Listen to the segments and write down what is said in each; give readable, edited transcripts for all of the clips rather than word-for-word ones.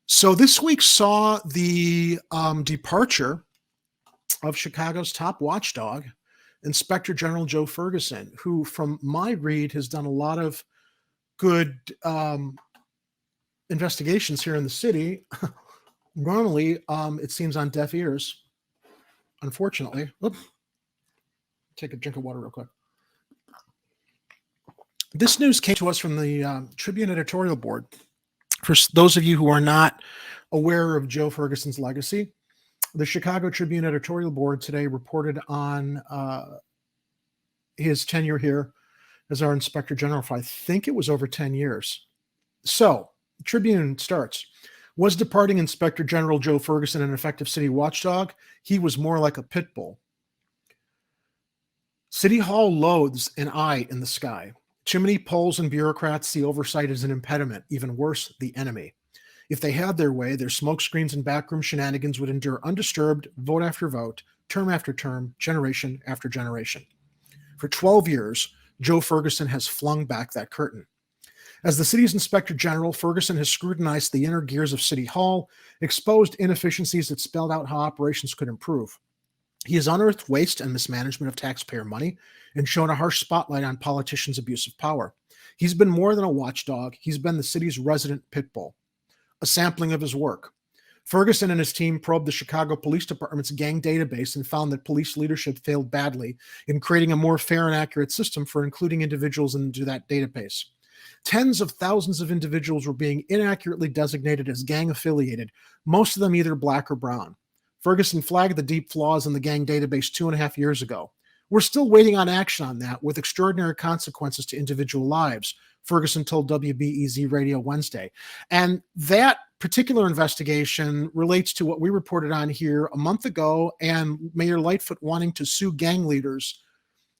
So this week saw the departure of Chicago's top watchdog, Inspector General Joe Ferguson, who, from my read, has done a lot of good investigations here in the city. Normally, it seems on deaf ears, unfortunately. Oop. Take a drink of water real quick. This news came to us from the Tribune editorial board. For those of you who are not aware of Joe Ferguson's legacy, the Chicago Tribune editorial board today reported on his tenure here as our Inspector General for, I think it was over 10 years. So, the Tribune starts. Was departing Inspector General Joe Ferguson an effective city watchdog? He was more like a pit bull. City Hall loathes an eye in the sky. Too many polls and bureaucrats see oversight as an impediment, even worse, the enemy. If they had their way, their smokescreens and backroom shenanigans would endure undisturbed, vote after vote, term after term, generation after generation. For 12 years, Joe Ferguson has flung back that curtain. As the city's Inspector General, Ferguson has scrutinized the inner gears of City Hall, exposed inefficiencies that spelled out how operations could improve. He has unearthed waste and mismanagement of taxpayer money and shown a harsh spotlight on politicians' abuse of power. He's been more than a watchdog. He's been the city's resident pit bull. A sampling of his work. Ferguson and his team probed the Chicago Police Department's gang database and found that police leadership failed badly in creating a more fair and accurate system for including individuals into that database. Tens of thousands of individuals were being inaccurately designated as gang affiliated, most of them either black or brown. Ferguson flagged the deep flaws in the gang database 2.5 years ago. We're still waiting on action on that, with extraordinary consequences to individual lives, Ferguson told WBEZ Radio Wednesday. And that particular investigation relates to what we reported on here a month ago and Mayor Lightfoot wanting to sue gang leaders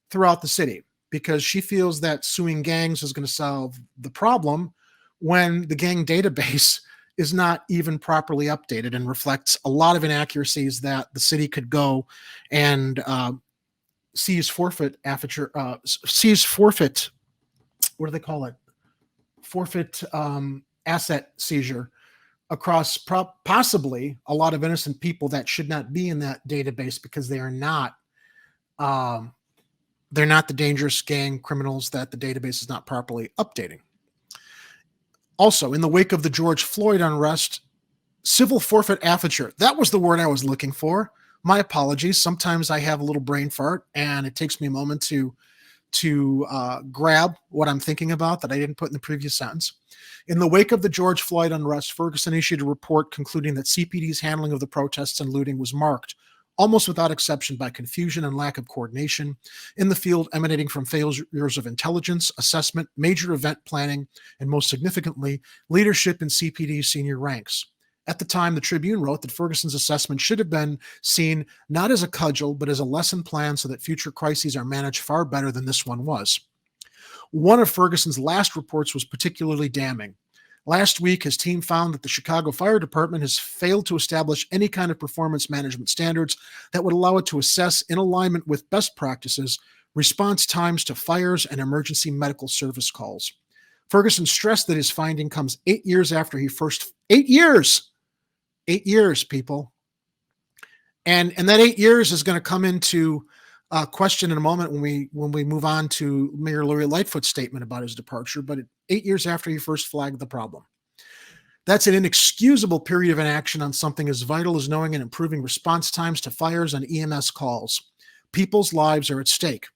throughout the city because she feels that suing gangs is going to solve the problem when the gang database is not even properly updated and reflects a lot of inaccuracies that the city could go and seize forfeit, what do they call it? Forfeit asset seizure across possibly a lot of innocent people that should not be in that database because they are not they're not the dangerous gang criminals that the database is not properly updating. Also, in the wake of the George Floyd unrest, civil forfeiture, that was the word I was looking for. My apologies. Sometimes I have a little brain fart and it takes me a moment to grab what I'm thinking about that I didn't put in the previous sentence. In the wake of the George Floyd unrest, Ferguson issued a report concluding that CPD's handling of the protests and looting was marked, almost without exception, by confusion and lack of coordination in the field emanating from failures of intelligence, assessment, major event planning, and most significantly, leadership in CPD's senior ranks. At the time, the Tribune wrote that Ferguson's assessment should have been seen not as a cudgel, but as a lesson plan so that future crises are managed far better than this one was. One of Ferguson's last reports was particularly damning. Last week, his team found that the Chicago Fire Department has failed to establish any kind of performance management standards that would allow it to assess, in alignment with best practices, response times to fires and emergency medical service calls. Ferguson stressed that his finding comes 8 years after he first... 8 years! 8 years, people. And that 8 years is going to come into question in a moment when we move on to Mayor Lori Lightfoot's statement about his departure, but 8 years after he first flagged the problem. That's an inexcusable period of inaction on something as vital as knowing and improving response times to fires and EMS calls. People's lives are at stake.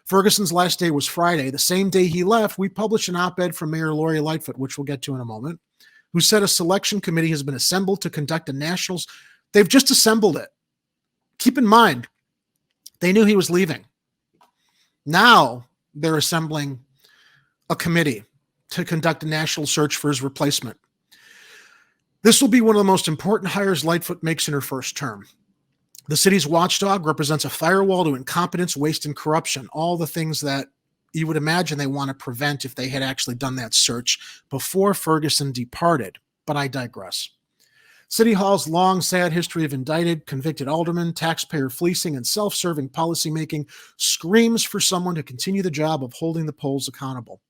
Ferguson's last day was Friday. The same day he left, we published an op-ed from Mayor Lori Lightfoot, which we'll get to in a moment, who said a selection committee has been assembled to conduct a nationals. They've just assembled it. Keep in mind, they knew he was leaving. Now they're assembling a committee to conduct a national search for his replacement. This will be one of the most important hires Lightfoot makes in her first term. The city's watchdog represents a firewall to incompetence, waste, and corruption, all the things that you would imagine they want to prevent if they had actually done that search before Ferguson departed, but I digress. City Hall's long, sad history of indicted, convicted aldermen, taxpayer fleecing, and self-serving policymaking screams for someone to continue the job of holding the polls accountable.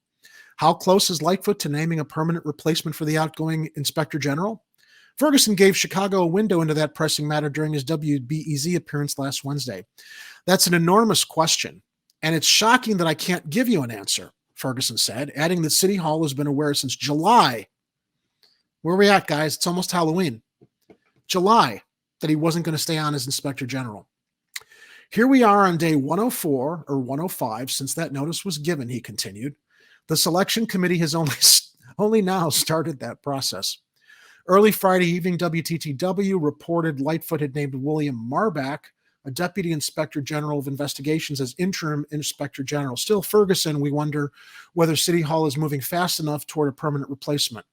How close is Lightfoot to naming a permanent replacement for the outgoing Inspector General? Ferguson gave Chicago a window into that pressing matter during his WBEZ appearance last Wednesday. That's an enormous question, and it's shocking that I can't give you an answer, Ferguson said, adding that City Hall has been aware since July. Where are we at, guys? It's almost Halloween. July, that he wasn't going to stay on as Inspector General. Here we are on day 104 or 105 since that notice was given, he continued. The selection committee has only now started that process. Early Friday evening, WTTW reported Lightfoot had named William Marbach, a Deputy Inspector General of Investigations, as interim Inspector General. Still, Ferguson, we wonder whether City Hall is moving fast enough toward a permanent replacement.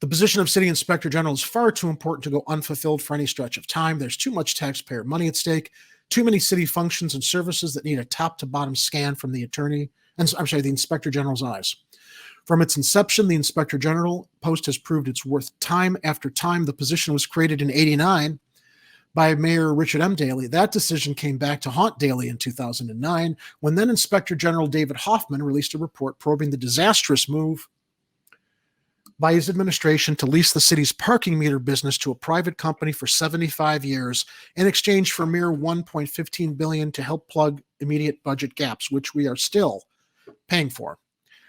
The position of City Inspector General is far too important to go unfulfilled for any stretch of time. There's too much taxpayer money at stake, too many city functions and services that need a top-to-bottom scan from the the Inspector General's eyes. From its inception, the Inspector General post has proved its worth time after time. The position was created in '89 by Mayor Richard M. Daley. That decision came back to haunt Daley in 2009, when then Inspector General David Hoffman released a report probing the disastrous move by his administration to lease the city's parking meter business to a private company for 75 years in exchange for mere $1.15 billion to help plug immediate budget gaps, which we are still paying for.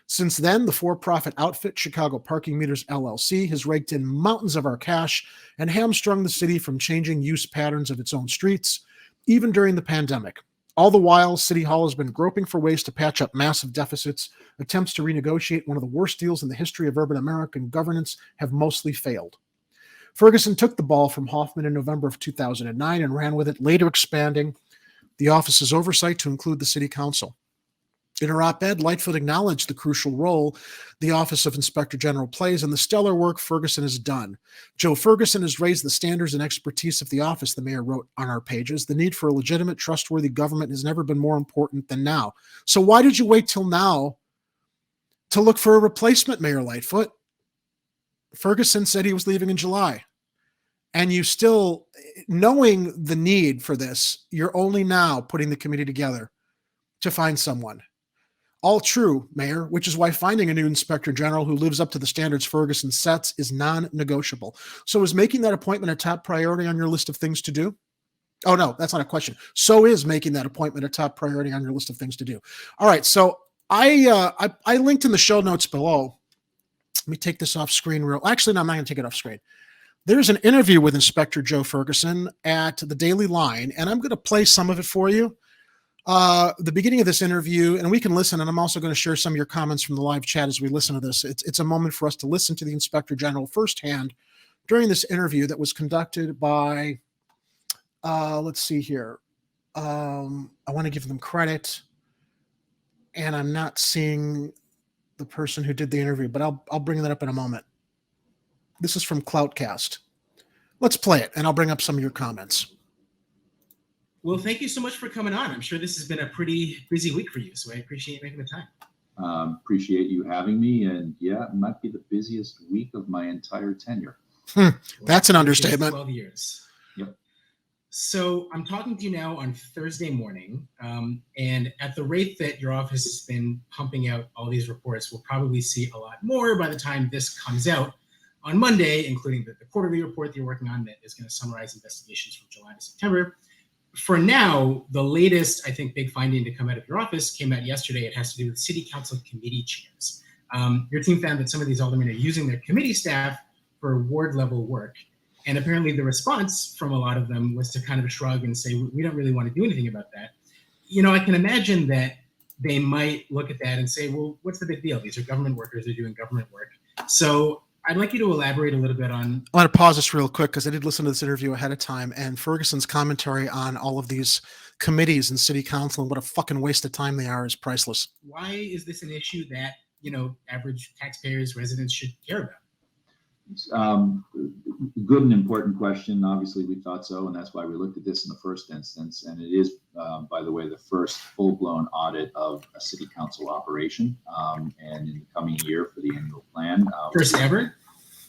Since then, the for-profit outfit Chicago Parking Meters LLC has raked in mountains of our cash and hamstrung the city from changing use patterns of its own streets, even during the pandemic. All the while, City Hall has been groping for ways to patch up massive deficits. Attempts to renegotiate one of the worst deals in the history of urban American governance have mostly failed. Ferguson took the ball from Hoffman in November of 2009 and ran with it, later expanding the office's oversight to include the city council. In her op-ed, Lightfoot acknowledged the crucial role the Office of Inspector General plays and the stellar work Ferguson has done. Joe Ferguson has raised the standards and expertise of the office, the mayor wrote on our pages. The need for a legitimate, trustworthy government has never been more important than now. So why did you wait till now to look for a replacement, Mayor Lightfoot? Ferguson said he was leaving in July. And you still, knowing the need for this, you're only now putting the committee together to find someone. All true, Mayor, which is why finding a new Inspector General who lives up to the standards Ferguson sets is non-negotiable. So is making that appointment a top priority on your list of things to do? Oh, no, that's not a question. So is making that appointment a top priority on your list of things to do. All right, so I linked in the show notes below. Let me take this off screen Actually, no, I'm not going to take it off screen. There's an interview with Inspector Joe Ferguson at the Daily Line, and I'm going to play some of it for you. The beginning of this interview, and we can listen, and I'm also going to share some of your comments from the live chat as we listen to this. It's a moment for us to listen to the Inspector General firsthand during this interview that was conducted by, let's see here. I want to give them credit, and I'm not seeing the person who did the interview, but I'll bring that up in a moment. This is from Cloutcast. Let's play it, and I'll bring up some of your comments. Well, thank you so much for coming on. I'm sure this has been a pretty busy week for you, so I appreciate you making the time. Appreciate you having me, and yeah, it might be the busiest week of my entire tenure. That's an understatement. 12 years. Yep. So I'm talking to you now on Thursday morning, and at the rate that your office has been pumping out all these reports, we'll probably see a lot more by the time this comes out on Monday, including the quarterly report that you're working on that is going to summarize investigations from July to September. For now, the latest, I think, big finding to come out of your office came out yesterday. It has to do with city council committee chairs. Your team found that some of these aldermen are using their committee staff for ward level work. And apparently the response from a lot of them was to kind of shrug and say, we don't really want to do anything about that. You know, I can imagine that they might look at that and say, well, what's the big deal? These are government workers, they're doing government work. So I'd like you to elaborate a little bit on... I want to pause this real quick because I did listen to this interview ahead of time, and Ferguson's commentary on all of these committees and city council and what a fucking waste of time they are is priceless. Why is this an issue that, you know, average taxpayers, residents should care about? Good and important question. Obviously, we thought so, and that's why we looked at this in the first instance. And it is, by the way, the first full-blown audit of a city council operation. And in the coming year for the annual plan. First ever?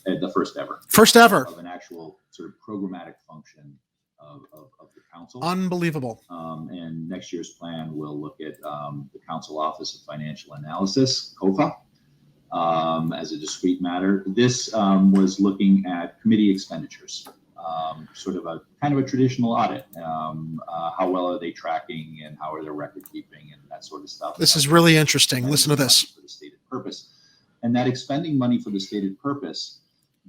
The first ever. First ever. Of an actual sort of programmatic function of the council. Unbelievable. And next year's plan will look at the Council Office of Financial Analysis, COFA. as a discrete matter. This was looking at committee expenditures, sort of a kind of a traditional audit. How well are they tracking, and how are their record keeping, and that sort of stuff. This is really interesting. Listen to this. For the stated purpose. And that expending money for the stated purpose,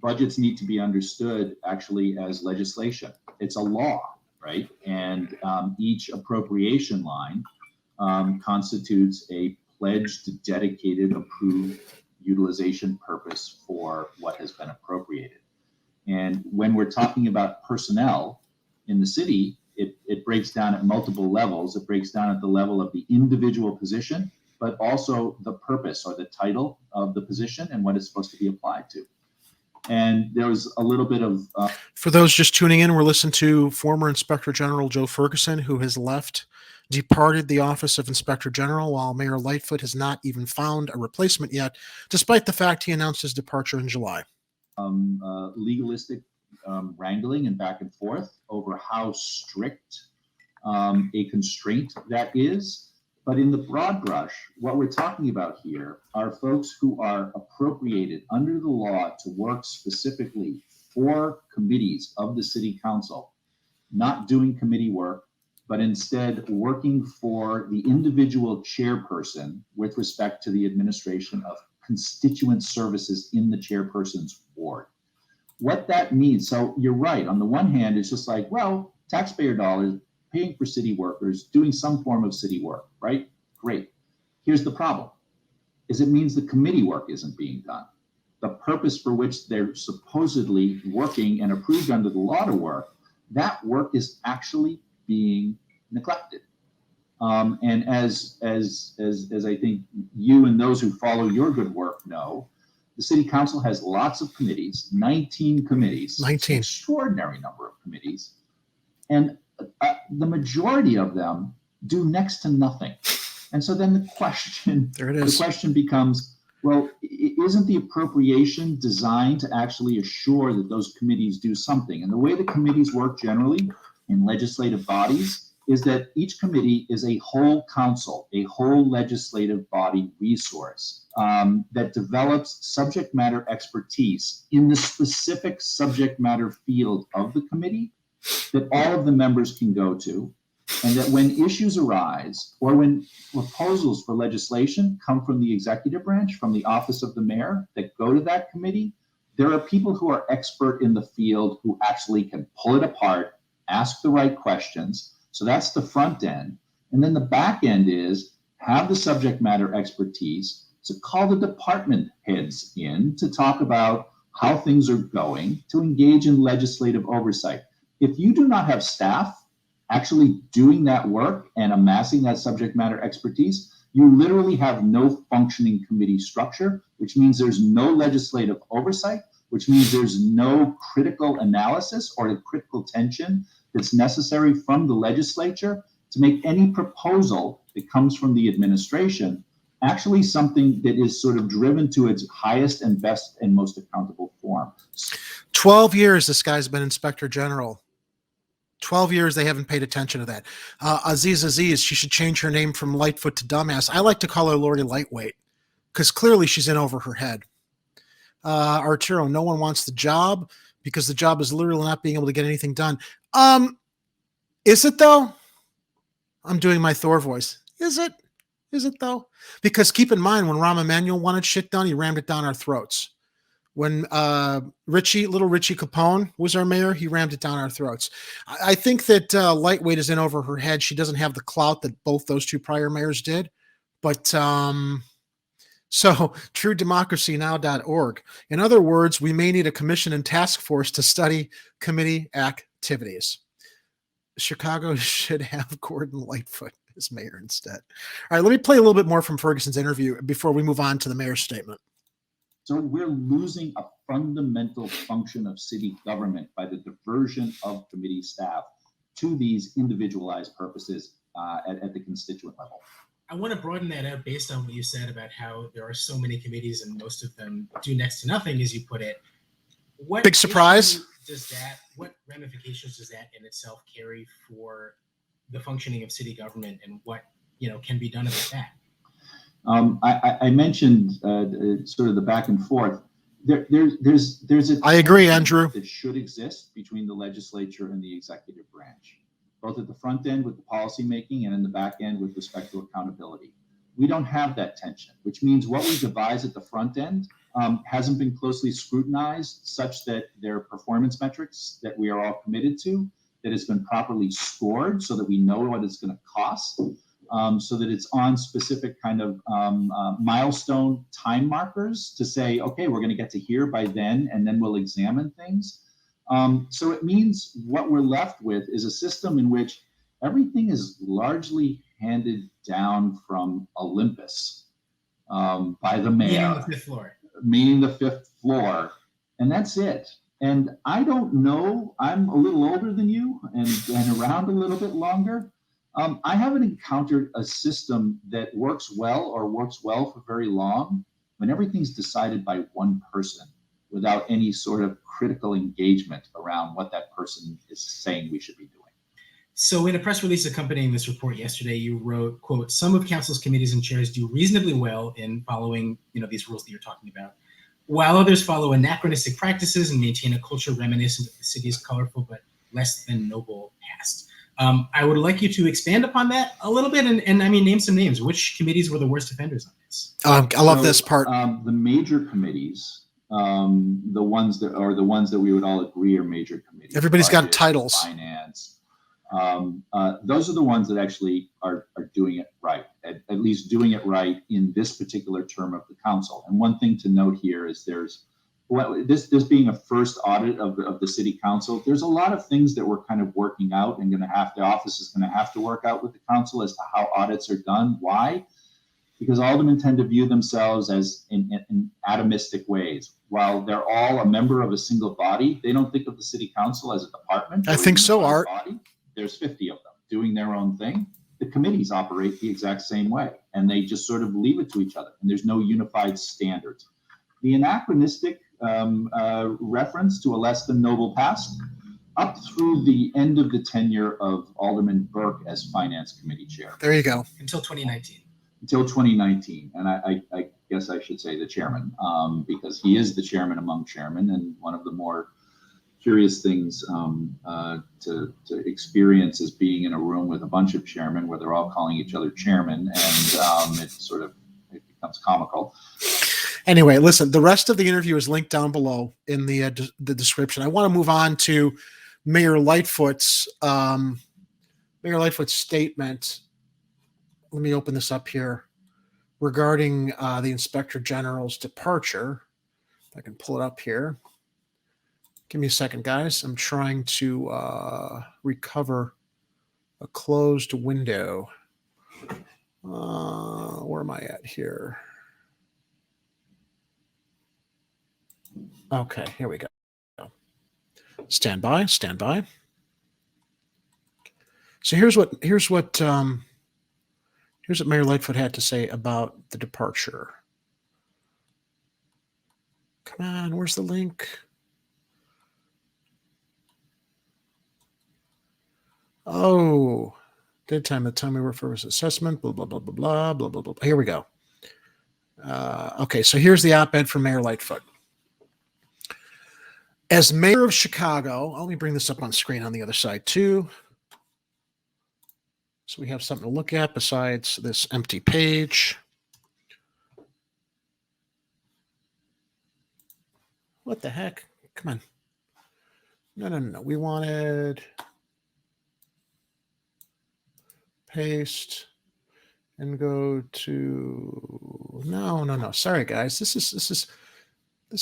budgets need to be understood actually as legislation. It's a law, right? And each appropriation line constitutes a pledged, dedicated, approved utilization purpose for what has been appropriated. And when we're talking about personnel in the city, it breaks down at multiple levels. It breaks down at the level of the individual position, but also the purpose or the title of the position and what it's supposed to be applied to. And there was a little bit of... For those just tuning in, we're listening to former Inspector General Joe Ferguson, who has departed the office of Inspector General, while Mayor Lightfoot has not even found a replacement yet, despite the fact he announced his departure in July. Legalistic wrangling and back and forth over how strict a constraint that is. But in the broad brush, what we're talking about here are folks who are appropriated under the law to work specifically for committees of the city council, not doing committee work, but instead working for the individual chairperson with respect to the administration of constituent services in the chairperson's ward. What that means, so you're right, on the one hand, it's just like, well, taxpayer dollars paying for city workers, doing some form of city work, right? Great. Here's the problem, is it means the committee work isn't being done. The purpose for which they're supposedly working and approved under the law to work, that work is actually being neglected. And as I think you and those who follow your good work know, the city council has lots of committees, 19 committees, 19. An extraordinary number of committees. And the majority of them do next to nothing. And so then the question becomes, well, isn't the appropriation designed to actually assure that those committees do something? And the way the committees work generally in legislative bodies is that each committee is a whole council, a whole legislative body resource that develops subject matter expertise in the specific subject matter field of the committee that all of the members can go to, and that when issues arise or when proposals for legislation come from the executive branch, from the office of the mayor, that go to that committee, there are people who are expert in the field who actually can pull it apart, ask the right questions. So that's the front end. And then the back end is have the subject matter expertise to call the department heads in to talk about how things are going, to engage in legislative oversight. If you do not have staff actually doing that work and amassing that subject matter expertise, you literally have no functioning committee structure, which means there's no legislative oversight, which means there's no critical analysis or the critical tension that's necessary from the legislature to make any proposal that comes from the administration actually something that is sort of driven to its highest and best and most accountable form. 12 years this guy's been Inspector General. 12 years they haven't paid attention to that. Aziz, she should change her name from Lightfoot to Dumbass. I like to call her Lori Lightweight because clearly she's in over her head. Arturo, no one wants the job because the job is literally not being able to get anything done. Is it though? I'm doing my Thor voice. Is it? Is it though? Because keep in mind, when Rahm Emanuel wanted shit done, he rammed it down our throats. When little Richie Capone was our mayor, he rammed it down our throats. I think that Lightweight is in over her head. She doesn't have the clout that both those two prior mayors did. But so truedemocracynow.org. In other words, we may need a commission and task force to study committee activities. Chicago should have Gordon Lightfoot as mayor instead. All right, let me play a little bit more from Ferguson's interview before we move on to the mayor's statement. So we're losing a fundamental function of city government by the diversion of committee staff to these individualized purposes at the constituent level. I want to broaden that out based on what you said about how there are so many committees and most of them do next to nothing, as you put it. What big surprise what ramifications does that in itself carry for the functioning of city government, and what can be done about that? I mentioned sort of the back and forth. There's a I agree, tension Andrew. that should exist between the legislature and the executive branch, both at the front end with the policy making and in the back end with respect to accountability. We don't have that tension, which means what we devise at the front end hasn't been closely scrutinized such that there are performance metrics that we are all committed to, that has been properly scored so that we know what it's going to cost, so that it's on specific kind of milestone time markers to say, okay, we're going to get to here by then, and then we'll examine things. So it means what we're left with is a system in which everything is largely handed down from Olympus by the mayor. Meaning the fifth floor. Meaning the fifth floor. And that's it. And I don't know, I'm a little older than you and around a little bit longer. I haven't encountered a system that works well or works well for very long when everything's decided by one person without any sort of critical engagement around what that person is saying we should be doing. So in a press release accompanying this report yesterday, you wrote, quote, some of council's committees and chairs do reasonably well in following, these rules that you're talking about, while others follow anachronistic practices and maintain a culture reminiscent of the city's colorful but less than noble past. I would like you to expand upon that a little bit and I mean, name some names. Which committees were the worst offenders on this? I love this part. The major committees, the ones that we would all agree are major committees. Everybody's got Budget, titles. Finance. Those are the ones that actually are doing it right, at least doing it right in this particular term of the council. And one thing to note here is this being a first audit of the city council, there's a lot of things that we're kind of working out and the office is going to have to work out with the council as to how audits are done. Why? Because aldermen tend to view themselves as in atomistic ways. While they're all a member of a single body, they don't think of the city council as a department. I think so, Art. Body. There's 50 of them doing their own thing. The committees operate the exact same way, and they just sort of leave it to each other, and there's no unified standards. The anachronistic reference to a less than noble past up through the end of the tenure of Alderman Burke as Finance Committee Chair. There you go. Until 2019. Until 2019, and I guess I should say the chairman, because he is the chairman among chairmen, and one of the more curious things to experience is being in a room with a bunch of chairmen where they're all calling each other chairman, and it becomes comical. Anyway, listen, the rest of the interview is linked down below in the description. I want to move on to Mayor Lightfoot's statement. Let me open this up here regarding the Inspector General's departure. If I can pull it up here. Give me a second, guys. I'm trying to recover a closed window. Where am I at here? Okay, here we go. Stand by. So here's what Mayor Lightfoot had to say about the departure. Come on, where's the link? Oh, dead time. The time we refer to assessment. Blah blah blah blah blah blah blah blah. Here we go. Okay, so here's the op-ed from Mayor Lightfoot. As mayor of Chicago, let me bring this up on screen on the other side too. So we have something to look at besides this empty page. What the heck? Come on. No. We wanted paste and go to no. Sorry, guys. This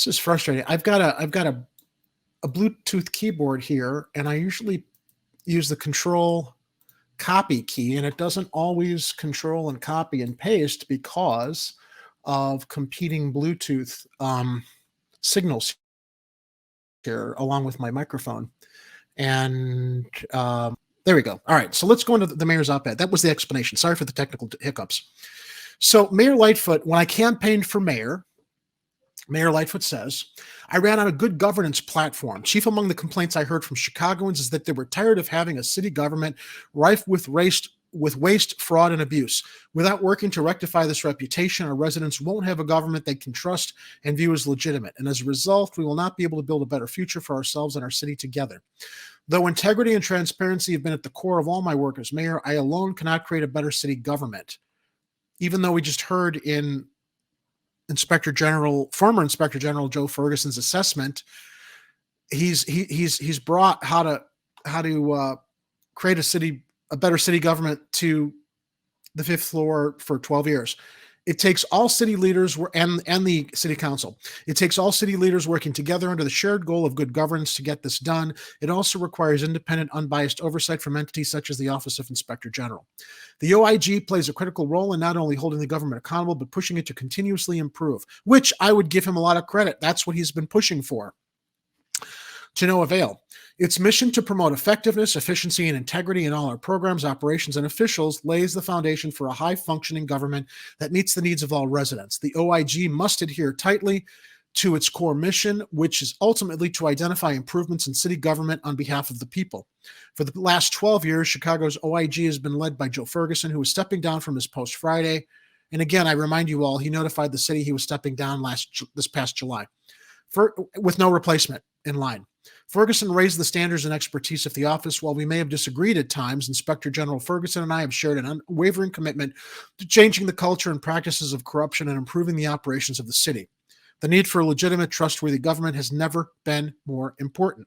is frustrating. I've got a Bluetooth keyboard here, and I usually use the control copy key, and it doesn't always control and copy and paste because of competing Bluetooth signals here along with my microphone. And there we go. All right, so let's go into the mayor's op-ed. That was the explanation. Sorry for the technical hiccups. So Mayor Lightfoot, when I campaigned for mayor, Mayor Lightfoot says, I ran on a good governance platform. Chief among the complaints I heard from Chicagoans is that they were tired of having a city government rife with with waste, fraud, and abuse. Without working to rectify this reputation, our residents won't have a government they can trust and view as legitimate. And as a result, we will not be able to build a better future for ourselves and our city together. Though integrity and transparency have been at the core of all my work as mayor, I alone cannot create a better city government. Even though we just heard in former Inspector General Joe Ferguson's assessment, he's brought how to create a better city government to the fifth floor for 12 years. It takes all city leaders and the city council. It takes all city leaders working together under the shared goal of good governance to get this done. It also requires independent, unbiased oversight from entities such as the Office of Inspector General. The OIG plays a critical role in not only holding the government accountable, but pushing it to continuously improve, which I would give him a lot of credit. That's what he's been pushing for, to no avail. Its mission to promote effectiveness, efficiency, and integrity in all our programs, operations, and officials lays the foundation for a high-functioning government that meets the needs of all residents. The OIG must adhere tightly to its core mission, which is ultimately to identify improvements in city government on behalf of the people. For the last 12 years, Chicago's OIG has been led by Joe Ferguson, who is stepping down from his post Friday. And again, I remind you all, he notified the city he was stepping down this past July with no replacement in line. Ferguson raised the standards and expertise of the office. While we may have disagreed at times, Inspector General Ferguson and I have shared an unwavering commitment to changing the culture and practices of corruption and improving the operations of the city. The need for a legitimate, trustworthy government has never been more important.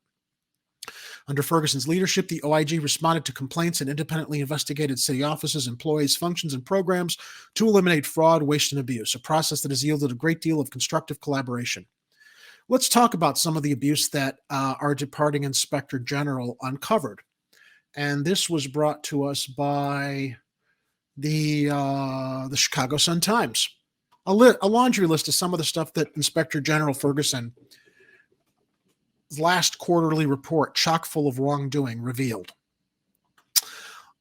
Under Ferguson's leadership, the OIG responded to complaints and independently investigated city offices, employees, functions, and programs to eliminate fraud, waste, and abuse, a process that has yielded a great deal of constructive collaboration. Let's talk about some of the abuse that our departing Inspector General uncovered. And this was brought to us by the Chicago Sun-Times. A laundry list of some of the stuff that Inspector General Ferguson's last quarterly report, chock full of wrongdoing, revealed.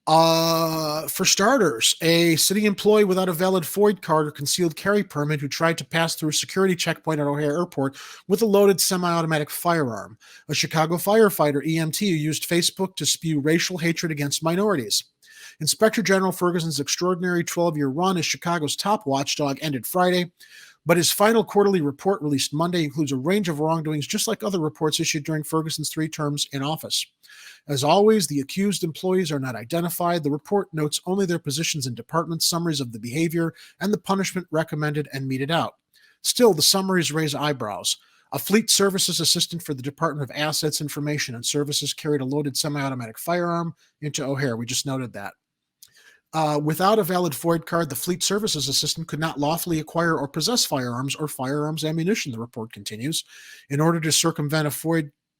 For starters, a city employee without a valid FOID card or concealed carry permit who tried to pass through a security checkpoint at O'Hare Airport with a loaded semi-automatic firearm. A Chicago firefighter, EMT, who used Facebook to spew racial hatred against minorities. Inspector General Ferguson's extraordinary 12-year run as Chicago's top watchdog ended Friday, but his final quarterly report released Monday includes a range of wrongdoings just like other reports issued during Ferguson's 3 terms in office. As always, the accused employees are not identified. The report notes only their positions and departments, summaries of the behavior, and the punishment recommended and meted out. Still, the summaries raise eyebrows. A fleet services assistant for the Department of Assets, Information, and Services carried a loaded semi-automatic firearm into O'Hare. We just noted that. Without a valid FOID card, the fleet services assistant could not lawfully acquire or possess firearms or firearms ammunition, the report continues. In order to circumvent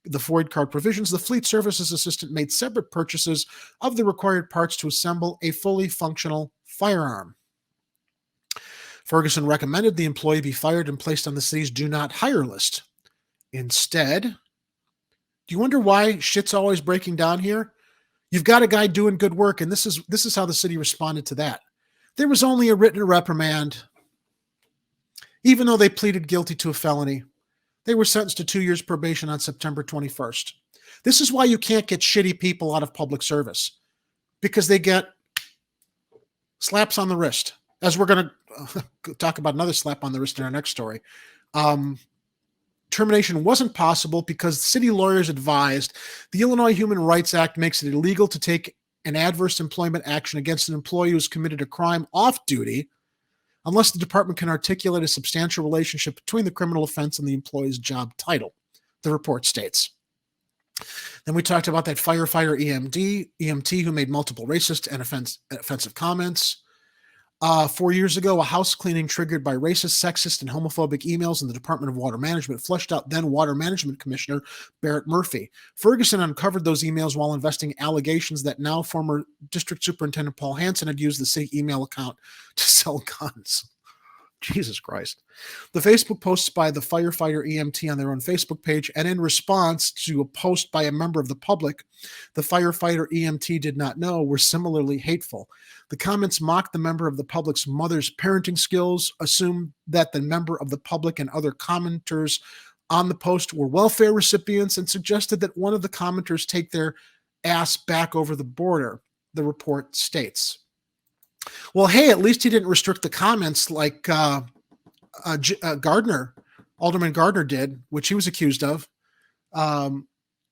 the FOID card provisions, the fleet services assistant made separate purchases of the required parts to assemble a fully functional firearm. Ferguson recommended the employee be fired and placed on the city's do not hire list. Instead, do you wonder why shit's always breaking down here? You've got a guy doing good work, and this is how the city responded to that. There was only a written reprimand. Even though they pleaded guilty to a felony, they were sentenced to 2 years probation on September 21st. This is why you can't get shitty people out of public service, because they get slaps on the wrist. As we're going to talk about another slap on the wrist in our next story. Termination wasn't possible because city lawyers advised the Illinois Human Rights Act makes it illegal to take an adverse employment action against an employee who's committed a crime off duty unless the department can articulate a substantial relationship between the criminal offense and the employee's job title, the report states. Then we talked about that firefighter EMT who made multiple racist and offensive comments. 4 years ago, a house cleaning triggered by racist, sexist, and homophobic emails in the Department of Water Management flushed out then Water Management Commissioner Barrett Murphy. Ferguson uncovered those emails while investigating allegations that now former District Superintendent Paul Hansen had used the city email account to sell guns. Jesus Christ. The Facebook posts by the firefighter EMT on their own Facebook page, and in response to a post by a member of the public the firefighter EMT did not know, were similarly hateful. The comments mocked the member of the public's mother's parenting skills, assumed that the member of the public and other commenters on the post were welfare recipients, and suggested that one of the commenters take their ass back over the border. the report states. Well, hey, at least he didn't restrict the comments like Gardner, Alderman Gardner did, which he was accused of,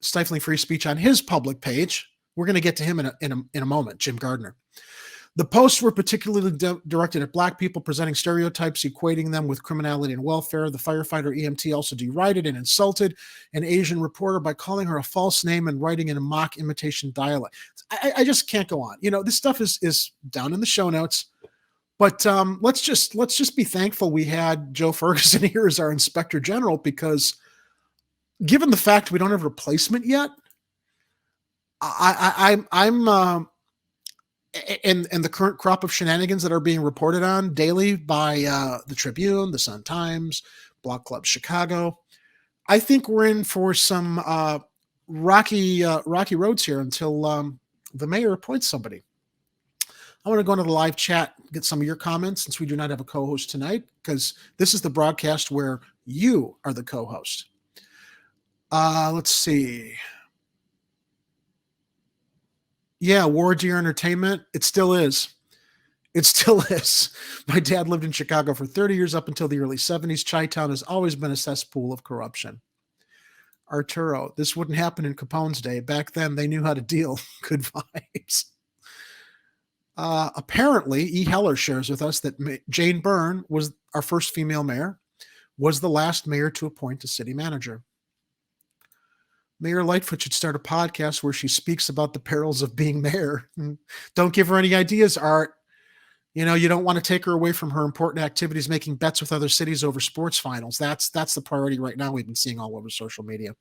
stifling free speech on his public page. We're going to get to him in a moment, Jim Gardner. The posts were particularly directed at Black people, presenting stereotypes, equating them with criminality and welfare. The firefighter EMT also derided and insulted an Asian reporter by calling her a false name and writing in a mock imitation dialect. I just can't go on. This stuff is down in the show notes. But let's just be thankful we had Joe Ferguson here as our Inspector General, because given the fact we don't have a replacement yet, I'm and the current crop of shenanigans that are being reported on daily by the Tribune, the Sun-Times, Block Club Chicago, I think we're in for some rocky roads here until the mayor appoints somebody. I want to go into the live chat, get some of your comments, since we do not have a co-host tonight, because this is the broadcast where you are the co-host. Let's see. Yeah, War Deer Entertainment. It still is. It still is. My dad lived in Chicago for 30 years up until the early 70s. Chi-Town has always been a cesspool of corruption. Arturo, this wouldn't happen in Capone's day. Back then, they knew how to deal. Good vibes. Apparently, E. Heller shares with us that Jane Byrne was our first female mayor, was the last mayor to appoint a city manager. Mayor Lightfoot should start a podcast where she speaks about the perils of being mayor. Don't give her any ideas, Art. You don't want to take her away from her important activities, making bets with other cities over sports finals. That's the priority right now. We've been seeing all over social media.